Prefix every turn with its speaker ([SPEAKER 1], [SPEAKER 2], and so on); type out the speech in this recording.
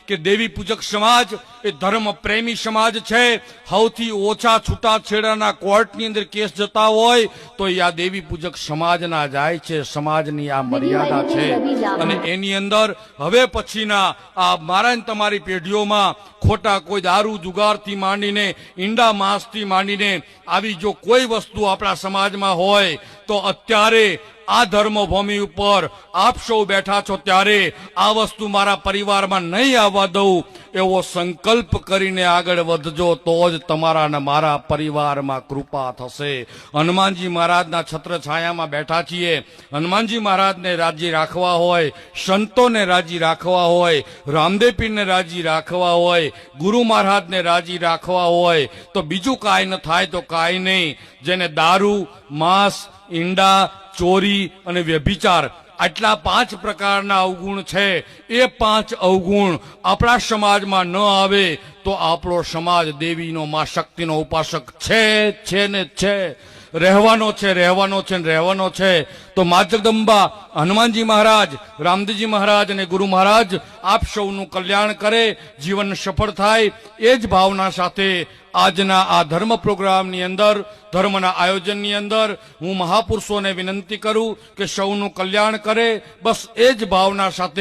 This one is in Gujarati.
[SPEAKER 1] કે દેવી પૂજક સમાજ એ ધર્મ પ્રેમી સમાજ છે। સૌથી ઓછા છૂટાછેડાના કોર્ટની અંદર કેસ જતા હોય તો આ દેવી પૂજક સમાજના જાય છે। સમાજની આ મર્યાદા છે અને એની અંદર હવે પછીના આ મારા તમારી પેઢીઓમાં ખોટા કોઈ દારૂ જુગારથી માંડીને ઈંડા માંસથી માંડીને આવી જો કોઈ વસ્તુ આપણા સમાજમાં હોય તો અત્યારે આ ધર્મભૂમિ ઉપર આપ સૌ બેઠા છો ત્યારે આ વસ્તુ મારા પરિવારમાં નહીં આવવા દઉં એવો સંકલ્પ કરીને આગળ વધજો તો જ તમારા ને મારા પરિવારમાં કૃપા થશે। હનુમાનજી મહારાજના છત્રછાયામાં બેઠા છીએ। હનુમાનજી મહારાજને રાજી રાખવા હોય, સંતોને રાજી રાખવા હોય, રામદેવ પીરને રાજી રાખવા હોય, ગુરુ મહારાજને રાજી રાખવા હોય તો બીજું કાંઈ ન થાય તો કાંઈ નહીં। જેને દારૂ, માંસ, ઈંડા, ચોરી અને વ્યભિચાર આટલા 5 પ્રકારના અવગુણ છે એ 5 અવગુણ આપણા સમાજમાં ન આવે તો આપણો સમાજ દેવીનો માં શક્તિનો ઉપાસક છે ને છે, રહેવાનો છે ને રહેવાનો છે। તો મા જગદંબા, હનુમાનજી મહારાજ, રામદેવજી મહારાજ અને ગુરુ મહારાજ આપ સૌનું કલ્યાણ કરે, જીવન સફળ થાય એ જ ભાવના સાથે આજના આ ધર્મ પ્રોગ્રામની અંદર, ધર્મના આયોજનની અંદર હું મહાપુરુષોને વિનંતી કરું કે સૌનું કલ્યાણ કરે, બસ એ જ ભાવના સાથે